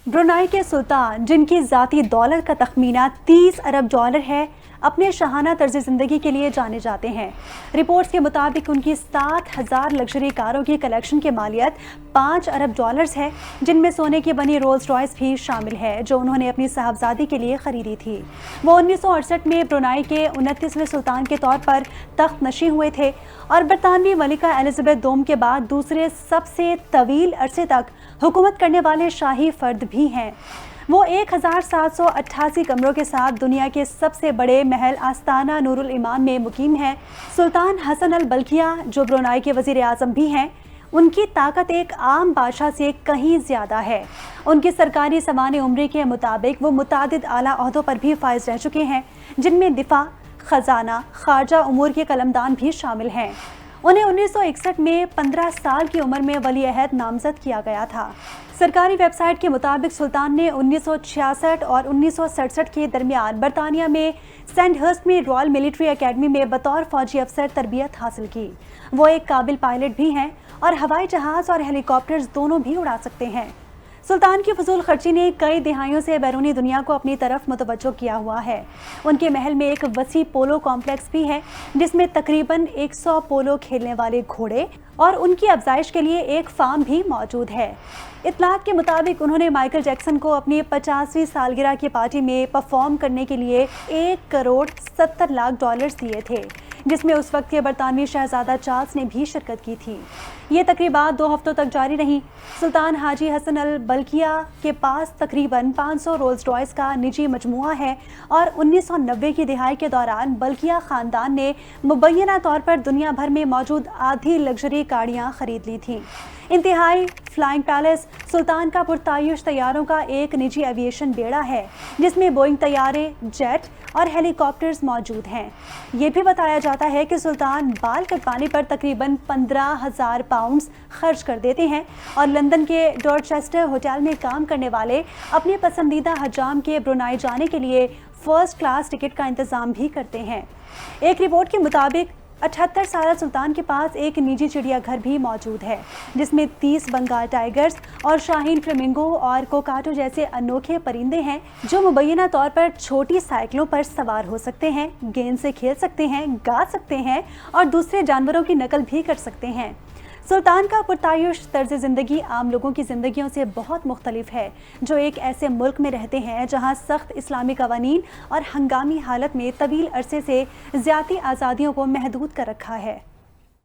Brunei के सुल्तान, जिनकी ज़ाती दौलत का तखमीना 30 अरब डॉलर है, अपने शाहाना तर्ज ज़िंदगी के लिए जाने जाते हैं। रिपोर्ट्स के मुताबिक उनकी 7,000 लग्जरी कारों की कलेक्शन की मालियत 5 अरब डॉलर्स है, जिनमें सोने की बनी रोल्स रॉयस भी शामिल है, जो उन्होंने अपनी साहबजादी के लिए ख़रीदी थी। वो 1968 में ब्रुनाई के 29वें सुल्तान के तौर पर तख्त नशी हुए थे और बरतानवी मलिका एलिज़ाबेथ दोम के बाद दूसरे सबसे तवील अरसे तक हुकूमत करने वाले शाही फर्द भी हैं। वो 1788 कमरों के साथ दुनिया के सबसे बड़े महल आस्ताना नूरुल इमान में मुकीम हैं। सुल्तान हसन अल बल्किया, जो ब्रुनाई के वज़ीर आज़म भी हैं, उनकी ताकत एक आम बादशाह से कहीं ज़्यादा है। उनकी सरकारी सवाने उम्र के मुताबिक वो मुतादिद आला ओहदों पर भी फाइज रह चुके हैं, जिनमें दिफा, खजाना, खारजा उमूर के कलमदान भी शामिल हैं। उन्हें 1961 में 15 साल की उम्र में वली अहद नामजद किया गया था। सरकारी वेबसाइट के मुताबिक सुल्तान ने 1966 और 1967 के दरमियान बरतानिया में सैंडहर्स्ट में रॉयल मिलिट्री एकेडमी में बतौर फौजी अफसर तरबियत हासिल की। वो एक काबिल पायलट भी हैं और हवाई जहाज़ और हेलीकॉप्टर्स दोनों भी उड़ा सकते हैं। सुल्तान की फजूल खर्ची ने कई दिहाइयों से बैरूनी दुनिया को अपनी तरफ मुतवज्जो किया हुआ है। उनके महल में एक वसी पोलो कॉम्प्लेक्स भी है, जिसमें तकरीबन 100 पोलो खेलने वाले घोड़े और उनकी अफजाइश के लिए एक फार्म भी मौजूद है। इत्तलात के मुताबिक उन्होंने माइकल जैक्सन को अपनी 50वीं सालगिरह की पार्टी में परफॉर्म करने के लिए $1,70,00,000 दिए थे, जिसमें उस वक्त के बरतानवी शहजादा चार्ल्स ने भी शिरकत की थी। ये तकरीबात 2 हफ्तों तक जारी रहीं। सुल्तान हाजी हसन अल बल्किया के पास तकरीबन 500 रोल्स रॉयस का निजी मजमुआ है और 1990 की दिहाई के दौरान बल्किया ख़ानदान ने मुबैना तौर पर दुनिया भर में मौजूद आधी लग्जरी गाड़ियाँ ख़रीद ली थीं। इंतहाई फ्लाइंग पैलेस सुल्तान का पुरतायुश तैयारों का एक निजी एविएशन बेड़ा है, जिसमें बोइंग तैयारे, जेट और हेलीकॉप्टर्स मौजूद हैं। ये भी बताया जाता है कि सुल्तान बाल कटवाने पर तकरीबन 15,000 पाउंड खर्च कर देते हैं और लंदन के डॉरचेस्टर होटल में काम करने वाले अपने पसंदीदा हजाम के ब्रुनाई जाने के लिए फर्स्ट क्लास टिकट का इंतज़ाम भी करते हैं। एक रिपोर्ट के मुताबिक 78 साल सुल्तान के पास एक निजी चिड़ियाघर भी मौजूद है, जिसमें 30 बंगाल टाइगर्स और शाहीन फ्लेमिंगो और कोकाटो जैसे अनोखे परिंदे हैं, जो मुबैना तौर पर छोटी साइकिलों पर सवार हो सकते हैं, गेंद से खेल सकते हैं, गा सकते हैं और दूसरे जानवरों की नकल भी कर सकते हैं। सुल्तान का पुरतायुश तर्ज ज़िंदगी आम लोगों की ज़िंदगियों से बहुत मुख्तलिफ है, जो एक ऐसे मुल्क में रहते हैं जहां सख्त इस्लामी कवानीन और हंगामी हालत में तवील अरसे से ज़्यादा आज़ादियों को महदूद कर रखा है।